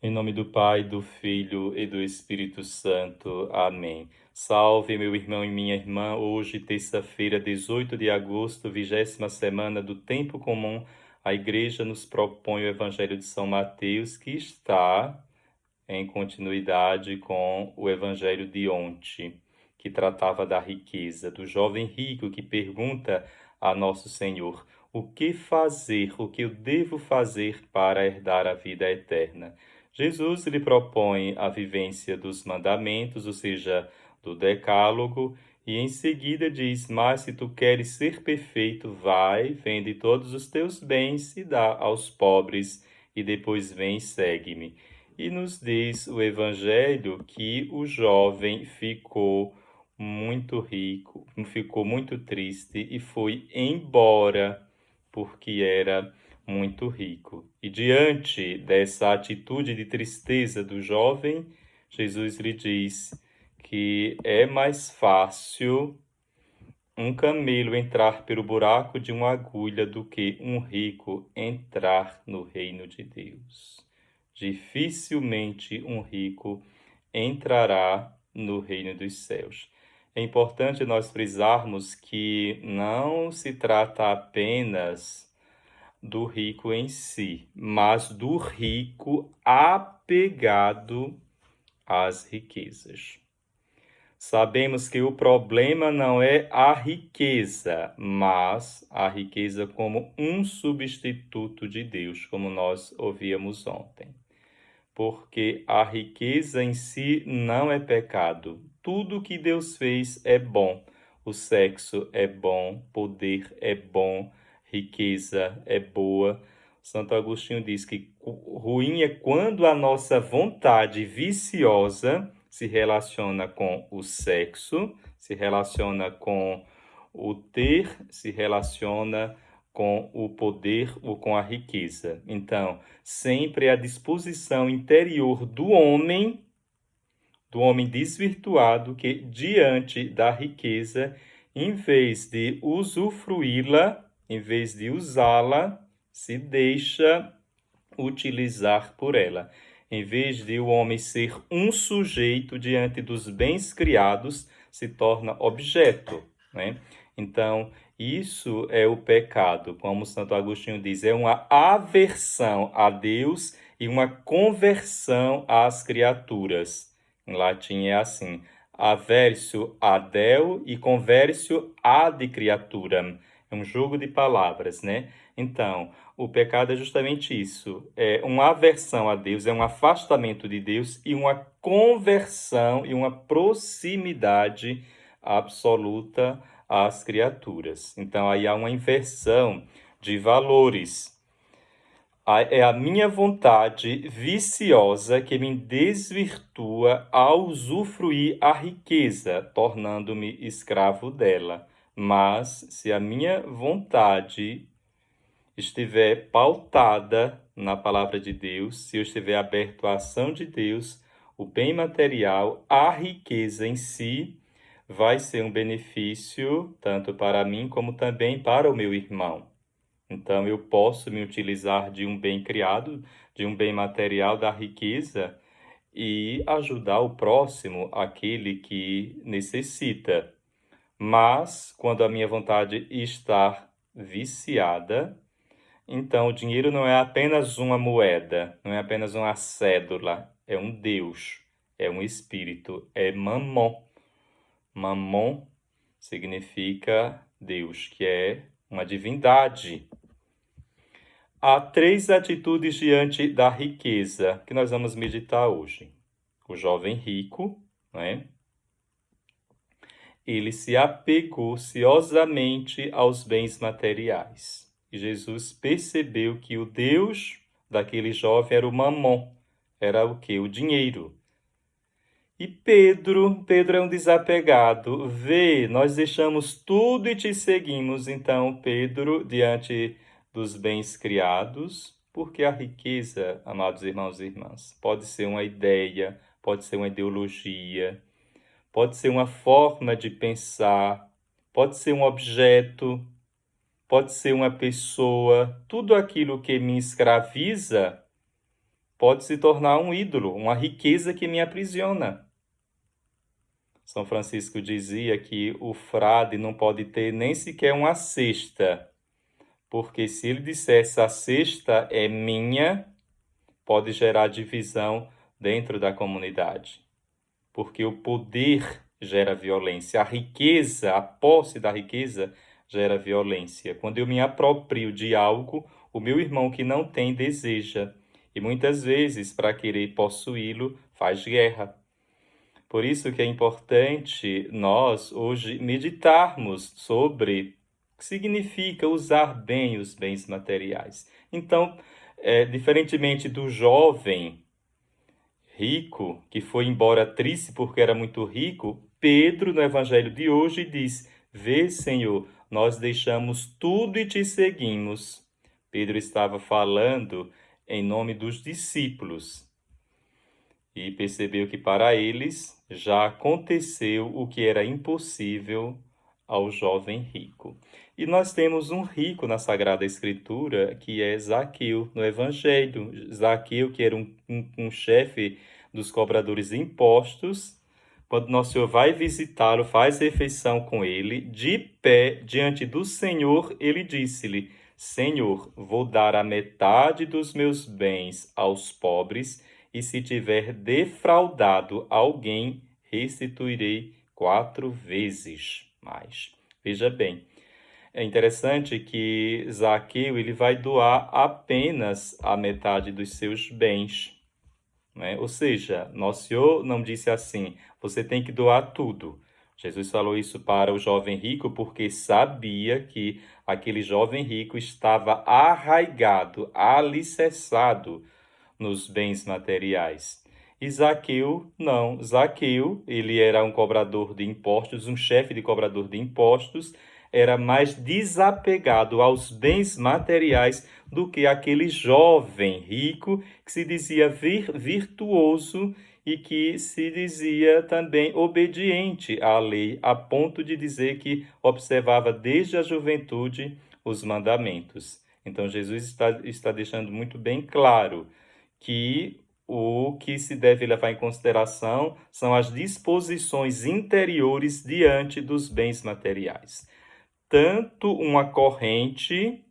Em nome do Pai, do Filho e do Espírito Santo. Amém. Salve, meu irmão e minha irmã. Hoje, terça-feira, 18 de agosto, 20ª semana do Tempo Comum, a Igreja nos propõe o Evangelho de São Mateus, que está em continuidade com o Evangelho de ontem, que tratava da riqueza, do jovem rico que pergunta a Nosso Senhor: o que fazer, o que eu devo fazer para herdar a vida eterna? Jesus lhe propõe a vivência dos mandamentos, ou seja, do decálogo, e em seguida diz: mas se tu queres ser perfeito, vai, vende todos os teus bens e dá aos pobres, e depois vem e segue-me. E nos diz o Evangelho que o jovem ficou muito rico, ficou muito triste e foi embora porque era muito rico. E diante dessa atitude de tristeza do jovem, Jesus lhe diz que é mais fácil um camelo entrar pelo buraco de uma agulha do que um rico entrar no reino de Deus. Dificilmente um rico entrará no reino dos céus. É importante nós frisarmos que não se trata apenas do rico em si, mas do rico apegado às riquezas. Sabemos que o problema não é a riqueza, mas a riqueza como um substituto de Deus, como nós ouvíamos ontem. Porque a riqueza em si não é pecado. Tudo que Deus fez é bom. O sexo é bom, poder é bom, riqueza é boa. Santo Agostinho diz que ruim é quando a nossa vontade viciosa se relaciona com o sexo, se relaciona com o ter, se relaciona com o poder ou com a riqueza. Então, sempre a disposição interior do homem desvirtuado, que diante da riqueza, em vez de usufruí-la, em vez de usá-la, se deixa utilizar por ela. Em vez de o homem ser um sujeito diante dos bens criados, se torna objeto, né? Então, isso é o pecado, como Santo Agostinho diz, é uma aversão a Deus e uma conversão às criaturas. Em latim é assim: aversio ad Deo e conversio ad creaturam. É um jogo de palavras, né? Então, o pecado é justamente isso, é uma aversão a Deus, é um afastamento de Deus e uma conversão e uma proximidade absoluta às criaturas. Então, aí há uma inversão de valores. É a minha vontade viciosa que me desvirtua ao usufruir a riqueza, tornando-me escravo dela. Mas, se a minha vontade estiver pautada na palavra de Deus, se eu estiver aberto à ação de Deus, o bem material, a riqueza em si, vai ser um benefício tanto para mim como também para o meu irmão. Então, eu posso me utilizar de um bem criado, de um bem material da riqueza e ajudar o próximo, aquele que necessita. Mas, quando a minha vontade está viciada, então o dinheiro não é apenas uma moeda, não é apenas uma cédula, é um Deus, é um espírito, é mamon. Mamon significa Deus, que é uma divindade. Há 3 atitudes diante da riqueza que nós vamos meditar hoje. O jovem rico, né? Ele se apegou ciosamente aos bens materiais. E Jesus percebeu que o Deus daquele jovem era o mamon, era o quê? O dinheiro. E Pedro é um desapegado. Vê, nós deixamos tudo e te seguimos. Então, Pedro, diante dos bens criados, porque a riqueza, amados irmãos e irmãs, pode ser uma ideia, pode ser uma ideologia, pode ser uma forma de pensar, pode ser um objeto, pode ser uma pessoa. Tudo aquilo que me escraviza pode se tornar um ídolo, uma riqueza que me aprisiona. São Francisco dizia que o frade não pode ter nem sequer uma cesta, porque se ele dissesse a cesta é minha, pode gerar divisão dentro da comunidade. Porque o poder gera violência, a riqueza, a posse da riqueza gera violência. Quando eu me aproprio de algo, o meu irmão que não tem deseja. E muitas vezes, para querer possuí-lo, faz guerra. Por isso que é importante nós hoje meditarmos sobre o que significa usar bem os bens materiais. Então, diferentemente do jovem rico, que foi embora triste porque era muito rico, Pedro, no evangelho de hoje, diz: Vê, Senhor, nós deixamos tudo e te seguimos. Pedro estava falando em nome dos discípulos e percebeu que para eles já aconteceu o que era impossível ao jovem rico. E nós temos um rico na Sagrada Escritura, que é Zaqueu, no Evangelho. Zaqueu, que era um chefe dos cobradores de impostos, quando Nosso Senhor vai visitá-lo, faz refeição com ele, de pé diante do Senhor, ele disse-lhe: Senhor, vou dar a metade dos meus bens aos pobres, e se tiver defraudado alguém, restituirei 4 vezes mais. Veja bem, é interessante que Zaqueu ele vai doar apenas a metade dos seus bens, né? Ou seja, Nosso Senhor não disse assim, você tem que doar tudo. Jesus falou isso para o jovem rico porque sabia que aquele jovem rico estava arraigado, alicerçado nos bens materiais. E Zaqueu, não. Zaqueu, ele era um cobrador de impostos, um chefe de cobrador de impostos, era mais desapegado aos bens materiais do que aquele jovem rico que se dizia virtuoso e que se dizia também obediente à lei, a ponto de dizer que observava desde a juventude os mandamentos. Então, Jesus está deixando muito bem claro que o que se deve levar em consideração são as disposições interiores diante dos bens materiais. Tanto uma corrente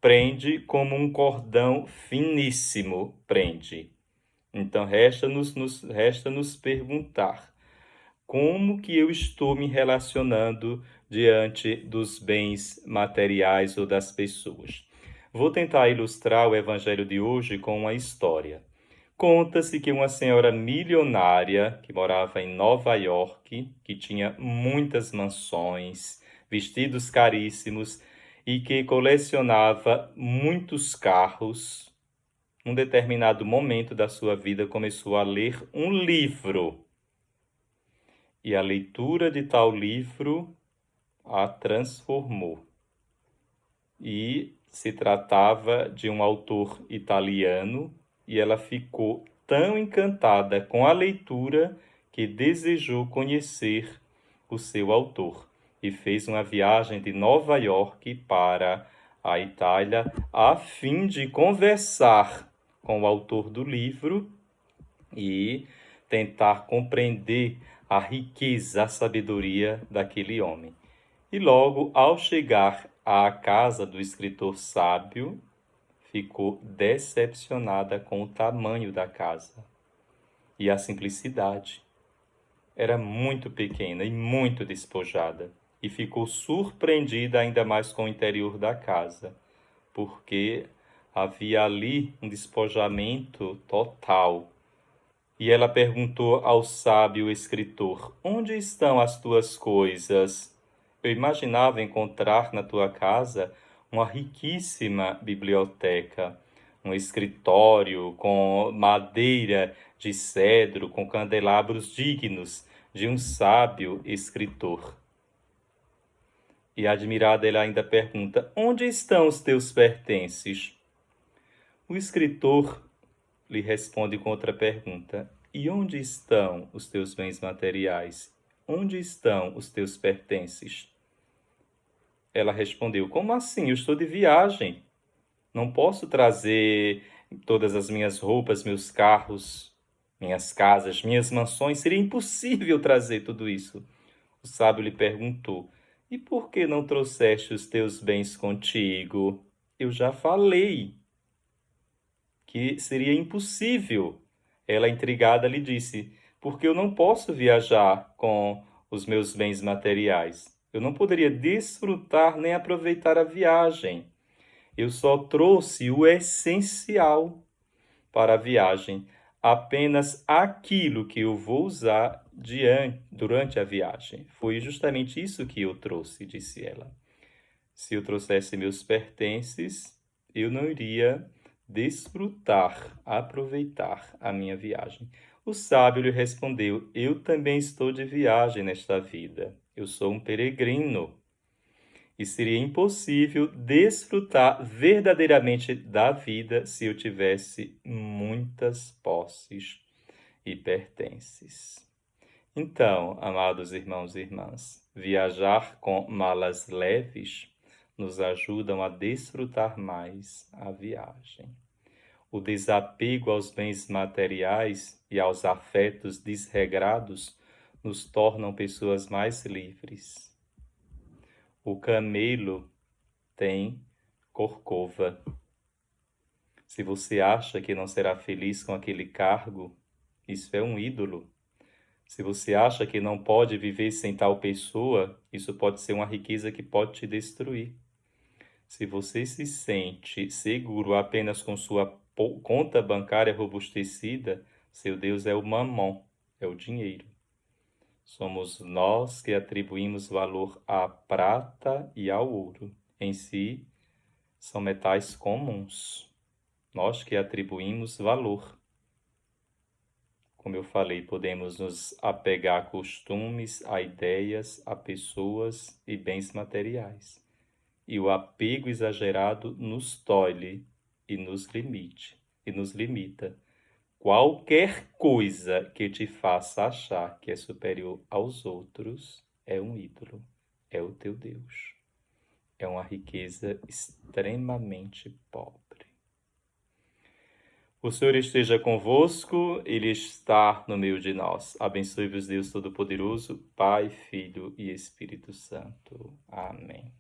prende, como um cordão finíssimo prende. Então, resta-nos perguntar, como que eu estou me relacionando diante dos bens materiais ou das pessoas? Vou tentar ilustrar o evangelho de hoje com uma história. Conta-se que uma senhora milionária que morava em Nova York, que tinha muitas mansões, vestidos caríssimos e que colecionava muitos carros, num determinado momento da sua vida começou a ler um livro. E a leitura de tal livro a transformou. E se tratava de um autor italiano, e ela ficou tão encantada com a leitura que desejou conhecer o seu autor e fez uma viagem de Nova York para a Itália a fim de conversar com o autor do livro e tentar compreender a riqueza, a sabedoria daquele homem. E logo, ao chegar à casa do escritor sábio, ficou decepcionada com o tamanho da casa e a simplicidade. Era muito pequena e muito despojada, e ficou surpreendida ainda mais com o interior da casa, porque havia ali um despojamento total. E ela perguntou ao sábio escritor: Onde estão as tuas coisas? Eu imaginava encontrar na tua casa uma riquíssima biblioteca, um escritório com madeira de cedro, com candelabros dignos de um sábio escritor. E admirada, ela ainda pergunta: Onde estão os teus pertences? O escritor lhe responde com outra pergunta: E onde estão os teus bens materiais? Onde estão os teus pertences? Ela respondeu: Como assim? Eu estou de viagem. Não posso trazer todas as minhas roupas, meus carros, minhas casas, minhas mansões. Seria impossível trazer tudo isso. O sábio lhe perguntou: E por que não trouxeste os teus bens contigo? Eu já falei que seria impossível. Ela, intrigada, lhe disse: Porque eu não posso viajar com os meus bens materiais. Eu não poderia desfrutar nem aproveitar a viagem. Eu só trouxe o essencial para a viagem, apenas aquilo que eu vou usar durante a viagem. Foi justamente isso que eu trouxe, disse ela. Se eu trouxesse meus pertences, eu não iria desfrutar, aproveitar a minha viagem. O sábio lhe respondeu: Eu também estou de viagem nesta vida. Eu sou um peregrino. E seria impossível desfrutar verdadeiramente da vida se eu tivesse muitas posses e pertences. Então, amados irmãos e irmãs, viajar com malas leves nos ajudam a desfrutar mais a viagem. O desapego aos bens materiais e aos afetos desregrados nos tornam pessoas mais livres. O camelo tem corcova. Se você acha que não será feliz com aquele cargo, isso é um ídolo. Se você acha que não pode viver sem tal pessoa, isso pode ser uma riqueza que pode te destruir. Se você se sente seguro apenas com sua conta bancária robustecida, seu Deus é o mamon, é o dinheiro. Somos nós que atribuímos valor à prata e ao ouro. Em si, são metais comuns. Nós que atribuímos valor. Como eu falei, podemos nos apegar a costumes, a ideias, a pessoas e bens materiais. E o apego exagerado nos tolhe e nos limita. Qualquer coisa que te faça achar que é superior aos outros é um ídolo, é o teu Deus. É uma riqueza extremamente pobre. O Senhor esteja convosco, Ele está no meio de nós. Abençoe-vos Deus Todo-Poderoso, Pai, Filho e Espírito Santo. Amém.